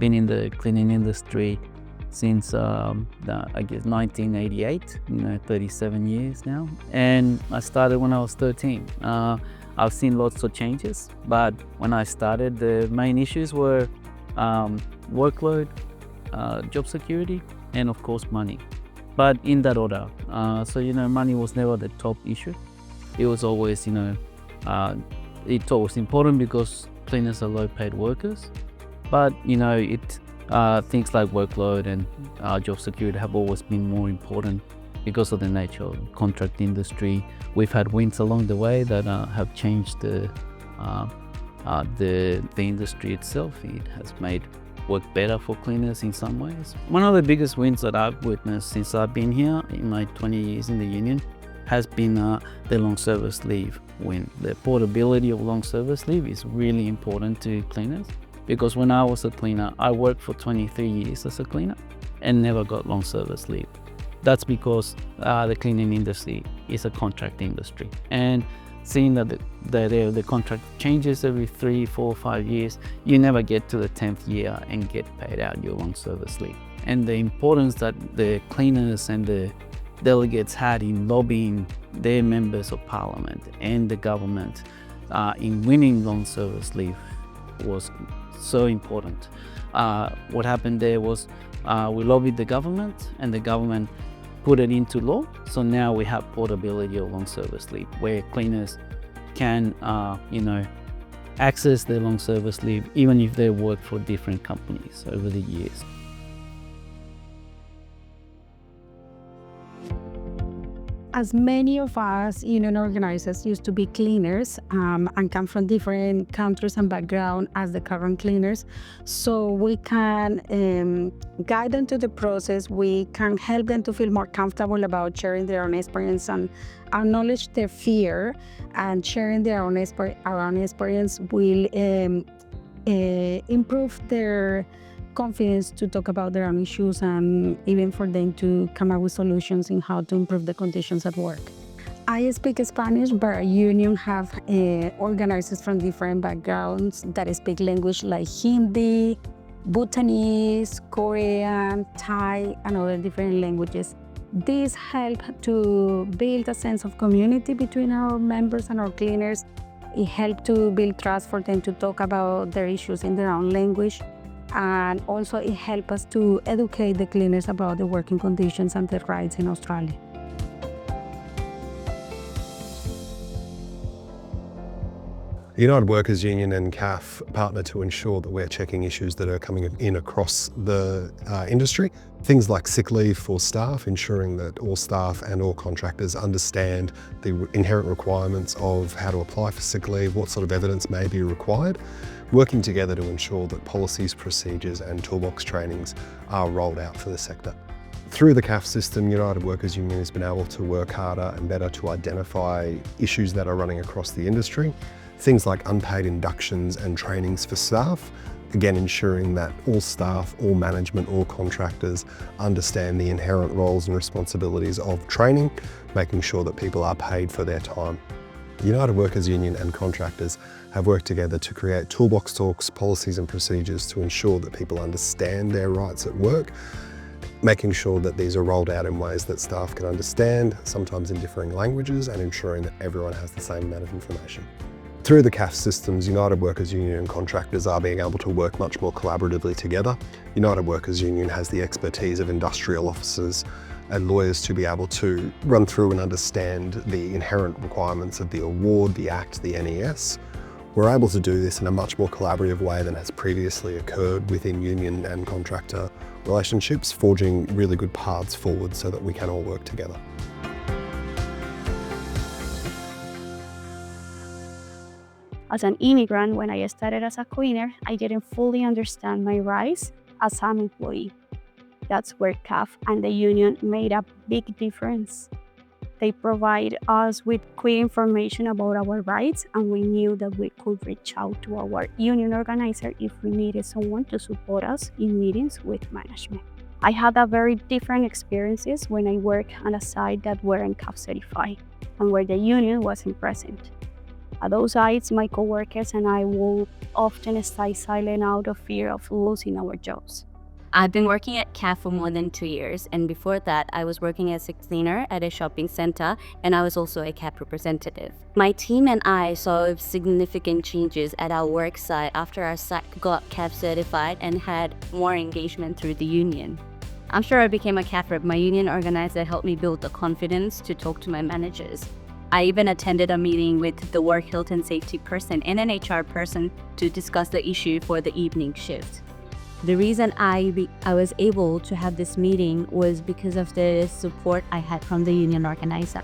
been in the cleaning industry since I guess 1988, 37 years now. And I started when I was 13. I've seen lots of changes, but when I started, the main issues were workload, job security, and of course money. But in that order. Money was never the top issue. It was always, it's always important because cleaners are low-paid workers. But things like workload and job security have always been more important because of the nature of the contract industry. We've had wins along the way that have changed the industry itself. It has made work better for cleaners in some ways. One of the biggest wins that I've witnessed since I've been here in my 20 years in the union has been the long service leave win. The portability of long service leave is really important to cleaners, because when I was a cleaner, I worked for 23 years as a cleaner and never got long service leave. That's because the cleaning industry is a contract industry, and seeing that the contract changes every 3, 4, 5 years, you never get to the 10th year and get paid out your long service leave. And the importance that the cleaners and the delegates had in lobbying their members of parliament and the government in winning long service leave was so important. What happened there was we lobbied the government, and the government put it into law. So now we have portability of long service leave, where cleaners can access their long service leave even if they work for different companies over the years. As many of us union organizers used to be cleaners and come from different countries and background as the current cleaners, so we can guide them to the process. We can help them to feel more comfortable about sharing their own experience and acknowledge their fear, and sharing their own experience will improve their confidence to talk about their own issues, and even for them to come up with solutions in how to improve the conditions at work. I speak Spanish, but our union have organizers from different backgrounds that speak language like Hindi, Bhutanese, Korean, Thai, and other different languages. This helps to build a sense of community between our members and our cleaners. It helps to build trust for them to talk about their issues in their own language. And also it helps us to educate the cleaners about the working conditions and their rights in Australia. The United Workers Union and CAF partner to ensure that we're checking issues that are coming in across the industry. Things like sick leave for staff, ensuring that all staff and all contractors understand the inherent requirements of how to apply for sick leave, what sort of evidence may be required. Working together to ensure that policies, procedures and toolbox trainings are rolled out for the sector. Through the CAF system, United Workers Union has been able to work harder and better to identify issues that are running across the industry. Things like unpaid inductions and trainings for staff, again ensuring that all staff, all management, all contractors understand the inherent roles and responsibilities of training, making sure that people are paid for their time. United Workers Union and contractors have worked together to create toolbox talks, policies and procedures to ensure that people understand their rights at work, making sure that these are rolled out in ways that staff can understand, sometimes in differing languages, and ensuring that everyone has the same amount of information. Through the CAF systems, United Workers Union and contractors are being able to work much more collaboratively together. United Workers Union has the expertise of industrial officers and lawyers to be able to run through and understand the inherent requirements of the award, the Act, the NES. We're able to do this in a much more collaborative way than has previously occurred within union and contractor relationships, forging really good paths forward so that we can all work together. As an immigrant, when I started as a cleaner, I didn't fully understand my rights as an employee. That's where CAF and the union made a big difference. They provide us with clear information about our rights, and we knew that we could reach out to our union organizer if we needed someone to support us in meetings with management. I had a very different experiences when I worked on a site that weren't CAF certified and where the union wasn't present. At those sites, my coworkers and I will often stay silent out of fear of losing our jobs. I've been working at CAF for more than 2 years, and before that, I was working as a cleaner at a shopping center, and I was also a CAF representative. My team and I saw significant changes at our work site after our site got CAF certified and had more engagement through the union. After I became a CAF rep, my union organizer helped me build the confidence to talk to my managers. I even attended a meeting with the work health and safety person and an HR person to discuss the issue for the evening shift. The reason I was able to have this meeting was because of the support I had from the union organizer.